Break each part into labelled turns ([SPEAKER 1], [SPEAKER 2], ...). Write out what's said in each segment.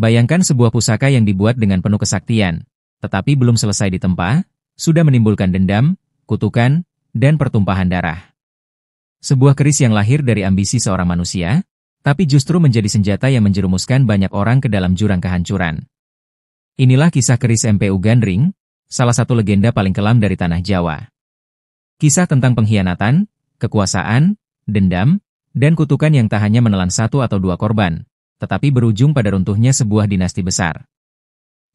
[SPEAKER 1] Bayangkan sebuah pusaka yang dibuat dengan penuh kesaktian, tetapi belum selesai ditempa, sudah menimbulkan dendam, kutukan, dan pertumpahan darah. Sebuah keris yang lahir dari ambisi seorang manusia, tapi justru menjadi senjata yang menjerumuskan banyak orang ke dalam jurang kehancuran. Inilah kisah keris MPU Gandring, salah satu legenda paling kelam dari tanah Jawa. Kisah tentang pengkhianatan, kekuasaan, dendam, dan kutukan yang tak hanya menelan satu atau dua korban, tetapi berujung pada runtuhnya sebuah dinasti besar.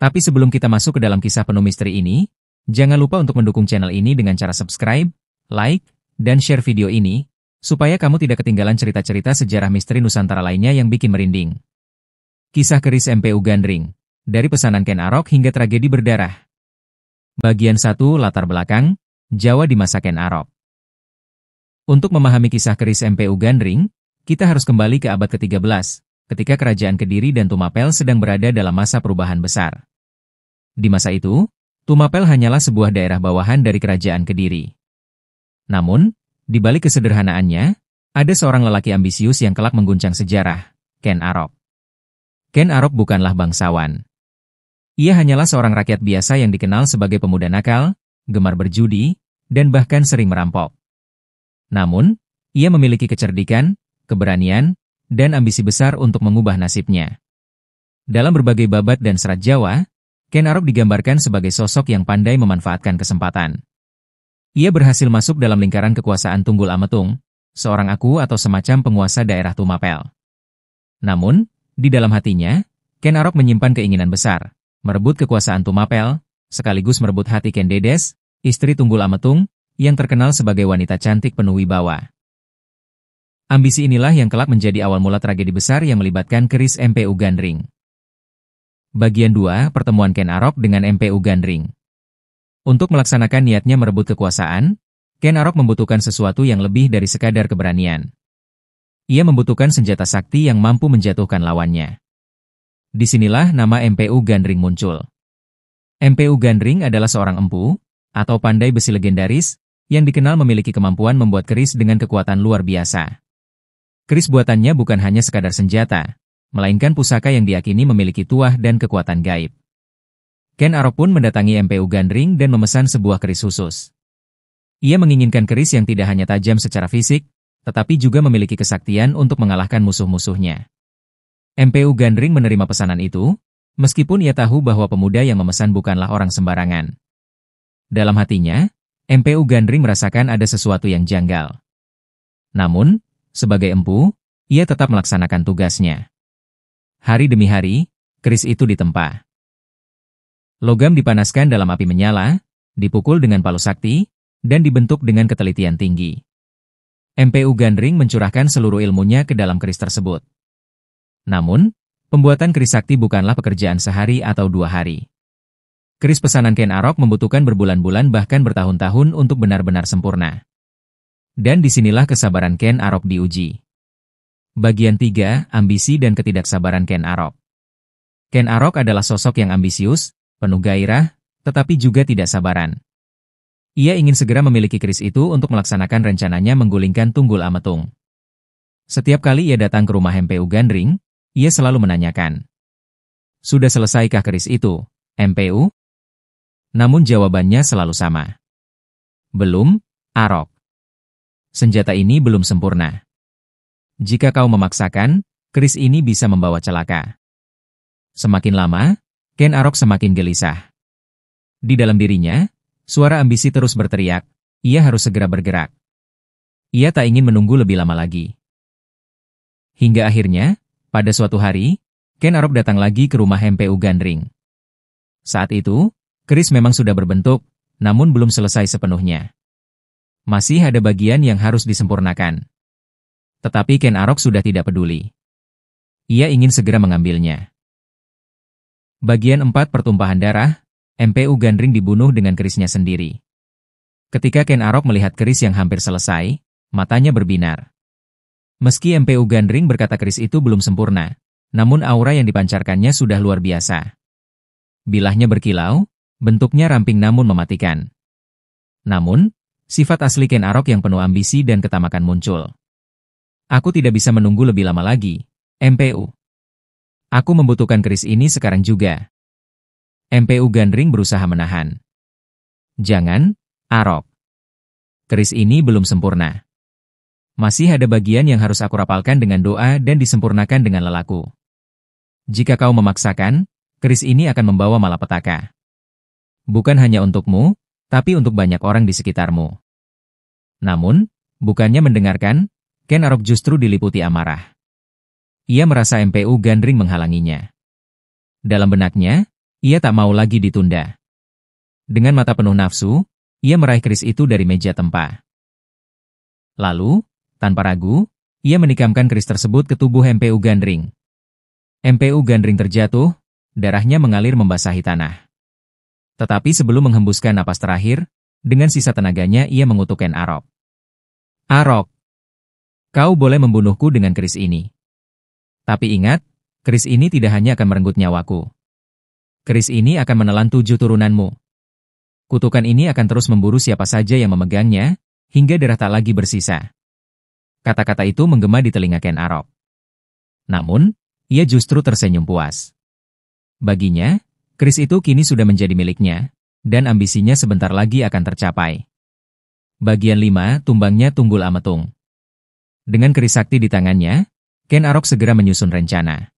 [SPEAKER 1] Tapi sebelum kita masuk ke dalam kisah penuh misteri ini, jangan lupa untuk mendukung channel ini dengan cara subscribe, like, dan share video ini, supaya kamu tidak ketinggalan cerita-cerita sejarah misteri Nusantara lainnya yang bikin merinding. Kisah keris MPU Gandring, dari pesanan Ken Arok hingga tragedi berdarah. Bagian 1, latar belakang, Jawa di masa Ken Arok. Untuk memahami kisah keris MPU Gandring, kita harus kembali ke abad ke-13, ketika kerajaan Kediri dan Tumapel sedang berada dalam masa perubahan besar. Di masa itu, Tumapel hanyalah sebuah daerah bawahan dari kerajaan Kediri. Namun, di balik kesederhanaannya, ada seorang lelaki ambisius yang kelak mengguncang sejarah, Ken Arok. Ken Arok bukanlah bangsawan. Ia hanyalah seorang rakyat biasa yang dikenal sebagai pemuda nakal, gemar berjudi, dan bahkan sering merampok. Namun, ia memiliki kecerdikan, keberanian, dan ambisi besar untuk mengubah nasibnya. Dalam berbagai babat dan serat Jawa, Ken Arok digambarkan sebagai sosok yang pandai memanfaatkan kesempatan. Ia berhasil masuk dalam lingkaran kekuasaan Tunggul Ametung, seorang aku atau semacam penguasa daerah Tumapel. Namun, di dalam hatinya, Ken Arok menyimpan keinginan besar, merebut kekuasaan Tumapel, sekaligus merebut hati Ken Dedes, istri Tunggul Ametung, yang terkenal sebagai wanita cantik penuh wibawa. Ambisi inilah yang kelak menjadi awal mula tragedi besar yang melibatkan keris MPU Gandring. Bagian 2, pertemuan Ken Arok dengan MPU Gandring. Untuk melaksanakan niatnya merebut kekuasaan, Ken Arok membutuhkan sesuatu yang lebih dari sekadar keberanian. Ia membutuhkan senjata sakti yang mampu menjatuhkan lawannya. Disinilah nama MPU Gandring muncul. MPU Gandring adalah seorang empu, atau pandai besi legendaris, yang dikenal memiliki kemampuan membuat keris dengan kekuatan luar biasa. Keris buatannya bukan hanya sekadar senjata, melainkan pusaka yang diyakini memiliki tuah dan kekuatan gaib. Ken Arok pun mendatangi MPU Gandring dan memesan sebuah keris khusus. Ia menginginkan keris yang tidak hanya tajam secara fisik, tetapi juga memiliki kesaktian untuk mengalahkan musuh-musuhnya. MPU Gandring menerima pesanan itu, meskipun ia tahu bahwa pemuda yang memesan bukanlah orang sembarangan. Dalam hatinya, MPU Gandring merasakan ada sesuatu yang janggal. Namun, sebagai empu, ia tetap melaksanakan tugasnya. Hari demi hari, keris itu ditempa. Logam dipanaskan dalam api menyala, dipukul dengan palu sakti, dan dibentuk dengan ketelitian tinggi. MPU Gandring mencurahkan seluruh ilmunya ke dalam keris tersebut. Namun, pembuatan keris sakti bukanlah pekerjaan sehari atau 2 hari. Keris pesanan Ken Arok membutuhkan berbulan-bulan bahkan bertahun-tahun untuk benar-benar sempurna. Dan disinilah kesabaran Ken Arok diuji. Bagian 3, ambisi dan ketidaksabaran Ken Arok. Ken Arok adalah sosok yang ambisius, penuh gairah, tetapi juga tidak sabaran. Ia ingin segera memiliki keris itu untuk melaksanakan rencananya menggulingkan Tunggul Ametung. Setiap kali ia datang ke rumah MPU Gandring, ia selalu menanyakan, "Sudah selesaikah keris itu, MPU?" Namun jawabannya selalu sama. "Belum, Arok. Senjata ini belum sempurna. Jika kau memaksakan, keris ini bisa membawa celaka." Semakin lama, Ken Arok semakin gelisah. Di dalam dirinya, suara ambisi terus berteriak, ia harus segera bergerak. Ia tak ingin menunggu lebih lama lagi. Hingga akhirnya, pada suatu hari, Ken Arok datang lagi ke rumah MPU Gandring. Saat itu, keris memang sudah berbentuk, namun belum selesai sepenuhnya. Masih ada bagian yang harus disempurnakan. Tetapi Ken Arok sudah tidak peduli. Ia ingin segera mengambilnya. Bagian 4, pertumpahan darah, MPU Gandring dibunuh dengan kerisnya sendiri. Ketika Ken Arok melihat keris yang hampir selesai, matanya berbinar. Meski MPU Gandring berkata keris itu belum sempurna, namun aura yang dipancarkannya sudah luar biasa. Bilahnya berkilau, bentuknya ramping namun mematikan. Namun, sifat asli Ken Arok yang penuh ambisi dan ketamakan muncul. "Aku tidak bisa menunggu lebih lama lagi, MPU. Aku membutuhkan keris ini sekarang juga. MPU Gandring berusaha menahan. Jangan, Arok. Keris ini belum sempurna. Masih ada bagian yang harus aku rapalkan dengan doa dan disempurnakan dengan lelaku. Jika kau memaksakan, keris ini akan membawa malapetaka. Bukan hanya untukmu, tapi untuk banyak orang di sekitarmu. Namun, bukannya mendengarkan, Ken Arok justru diliputi amarah. Ia merasa MPU Gandring menghalanginya. Dalam benaknya, ia tak mau lagi ditunda. Dengan mata penuh nafsu, ia meraih keris itu dari meja tempa. Lalu, tanpa ragu, ia menikamkan keris tersebut ke tubuh MPU Gandring. MPU Gandring terjatuh, darahnya mengalir membasahi tanah. Tetapi sebelum menghembuskan napas terakhir, dengan sisa tenaganya ia mengutuk Ken Arok. Arok, kau boleh membunuhku dengan keris ini. Tapi ingat, keris ini tidak hanya akan merenggut nyawaku. Keris ini akan menelan 7 turunanmu. Kutukan ini akan terus memburu siapa saja yang memegangnya, hingga darah tak lagi bersisa. Kata-kata itu menggema di telinga Ken Arok. Namun, ia justru tersenyum puas. Baginya, keris itu kini sudah menjadi miliknya, dan ambisinya sebentar lagi akan tercapai. Bagian 5, tumbangnya Tunggul Ametung. Dengan keris sakti di tangannya, Ken Arok segera menyusun rencana.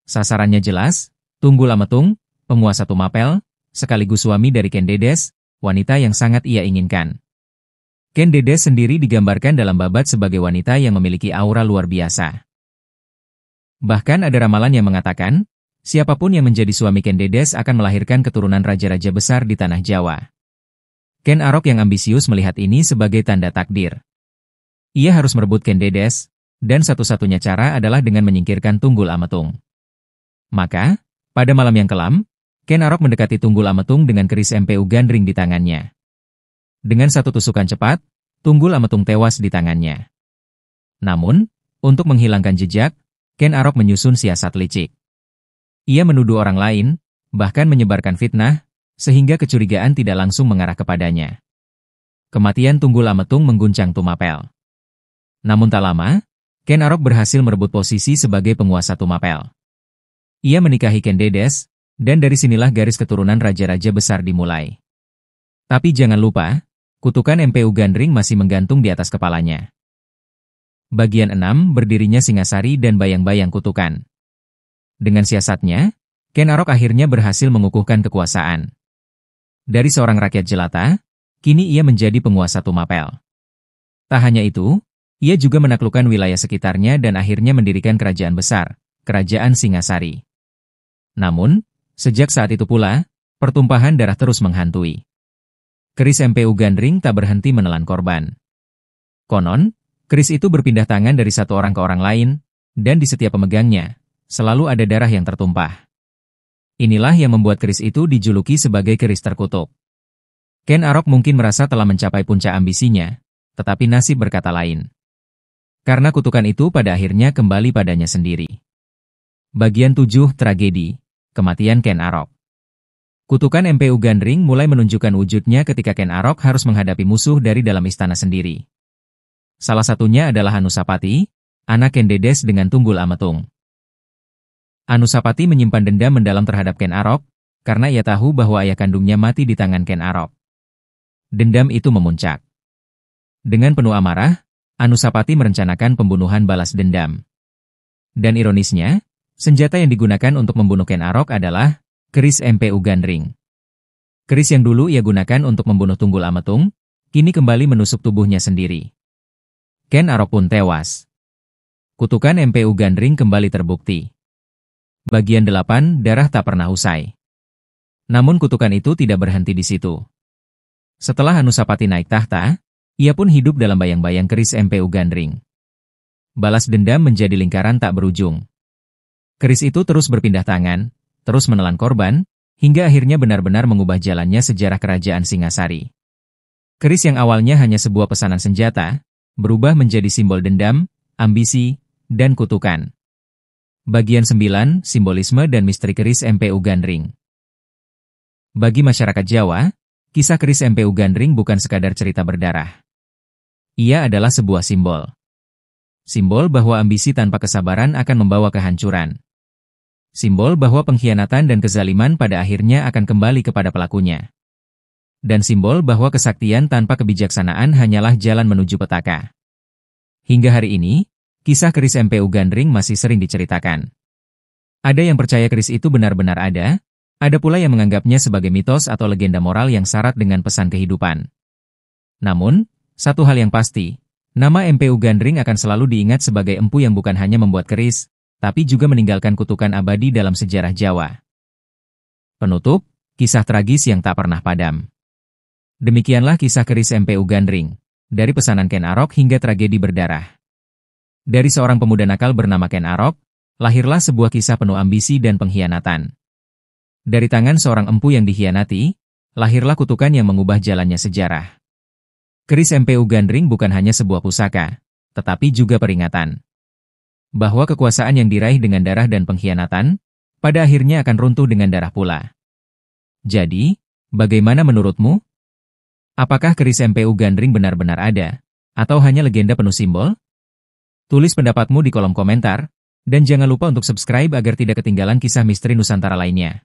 [SPEAKER 1] Sasarannya jelas, Tunggul Ametung, penguasa Tumapel, sekaligus suami dari Ken Dedes, wanita yang sangat ia inginkan. Ken Dedes sendiri digambarkan dalam babat sebagai wanita yang memiliki aura luar biasa. Bahkan ada ramalan yang mengatakan, siapapun yang menjadi suami Ken Dedes akan melahirkan keturunan raja-raja besar di tanah Jawa. Ken Arok yang ambisius melihat ini sebagai tanda takdir. Ia harus merebut Ken Dedes, dan satu-satunya cara adalah dengan menyingkirkan Tunggul Ametung. Maka, pada malam yang kelam, Ken Arok mendekati Tunggul Ametung dengan keris MPU Gandring di tangannya. Dengan satu tusukan cepat, Tunggul Ametung tewas di tangannya. Namun, untuk menghilangkan jejak, Ken Arok menyusun siasat licik. Ia menuduh orang lain, bahkan menyebarkan fitnah, sehingga kecurigaan tidak langsung mengarah kepadanya. Kematian Tunggul Ametung mengguncang Tumapel. Namun tak lama, Ken Arok berhasil merebut posisi sebagai penguasa Tumapel. Ia menikahi Ken Dedes, dan dari sinilah garis keturunan raja-raja besar dimulai. Tapi jangan lupa, kutukan MPU Gandring masih menggantung di atas kepalanya. Bagian 6 berdirinya Singasari dan bayang-bayang kutukan. Dengan siasatnya, Ken Arok akhirnya berhasil mengukuhkan kekuasaan. Dari seorang rakyat jelata, kini ia menjadi penguasa Tumapel. Tak hanya itu, ia juga menaklukkan wilayah sekitarnya dan akhirnya mendirikan kerajaan besar, Kerajaan Singasari. Namun, sejak saat itu pula, pertumpahan darah terus menghantui. Keris MPU Gandring tak berhenti menelan korban. Konon, keris itu berpindah tangan dari satu orang ke orang lain, dan di setiap pemegangnya, selalu ada darah yang tertumpah. Inilah yang membuat keris itu dijuluki sebagai keris terkutuk. Ken Arok mungkin merasa telah mencapai puncak ambisinya, tetapi nasib berkata lain. Karena kutukan itu pada akhirnya kembali padanya sendiri. Bagian 7 Tragedi, Kematian Ken Arok. Kutukan MPU Gandring mulai menunjukkan wujudnya ketika Ken Arok harus menghadapi musuh dari dalam istana sendiri. Salah satunya adalah Anusapati, anak Ken Dedes dengan Tunggul Ametung. Anusapati menyimpan dendam mendalam terhadap Ken Arok, karena ia tahu bahwa ayah kandungnya mati di tangan Ken Arok. Dendam itu memuncak. Dengan penuh amarah, Anusapati merencanakan pembunuhan balas dendam. Dan ironisnya, senjata yang digunakan untuk membunuh Ken Arok adalah keris MPU Gandring. Keris yang dulu ia gunakan untuk membunuh Tunggul Ametung, kini kembali menusuk tubuhnya sendiri. Ken Arok pun tewas. Kutukan MPU Gandring kembali terbukti. Bagian 8 Darah tak pernah usai. Namun kutukan itu tidak berhenti di situ. Setelah Anusapati naik tahta, ia pun hidup dalam bayang-bayang keris MPU Gandring. Balas dendam menjadi lingkaran tak berujung. Keris itu terus berpindah tangan, terus menelan korban, hingga akhirnya benar-benar mengubah jalannya sejarah kerajaan Singasari. Keris yang awalnya hanya sebuah pesanan senjata, berubah menjadi simbol dendam, ambisi, dan kutukan. Bagian 9 Simbolisme dan Misteri Keris MPU Gandring. Bagi masyarakat Jawa, kisah keris MPU Gandring bukan sekadar cerita berdarah. Ia adalah sebuah simbol. Simbol bahwa ambisi tanpa kesabaran akan membawa kehancuran. simbol bahwa pengkhianatan dan kezaliman pada akhirnya akan kembali kepada pelakunya. Dan simbol bahwa kesaktian tanpa kebijaksanaan hanyalah jalan menuju petaka. Hingga hari ini, kisah keris MPU Gandring masih sering diceritakan. Ada yang percaya keris itu benar-benar ada pula yang menganggapnya sebagai mitos atau legenda moral yang syarat dengan pesan kehidupan. Namun, satu hal yang pasti, nama MPU Gandring akan selalu diingat sebagai empu yang bukan hanya membuat keris, tapi juga meninggalkan kutukan abadi dalam sejarah Jawa. Penutup, kisah tragis yang tak pernah padam. Demikianlah kisah keris MPU Gandring, dari pesanan Ken Arok hingga tragedi berdarah. Dari seorang pemuda nakal bernama Ken Arok, lahirlah sebuah kisah penuh ambisi dan pengkhianatan. Dari tangan seorang empu yang dikhianati, lahirlah kutukan yang mengubah jalannya sejarah. Keris MPU Gandring bukan hanya sebuah pusaka, tetapi juga peringatan bahwa kekuasaan yang diraih dengan darah dan pengkhianatan, pada akhirnya akan runtuh dengan darah pula. Jadi, bagaimana menurutmu? Apakah keris MPU Gandring benar-benar ada, atau hanya legenda penuh simbol? Tulis pendapatmu di kolom komentar, dan jangan lupa untuk subscribe agar tidak ketinggalan kisah misteri Nusantara lainnya.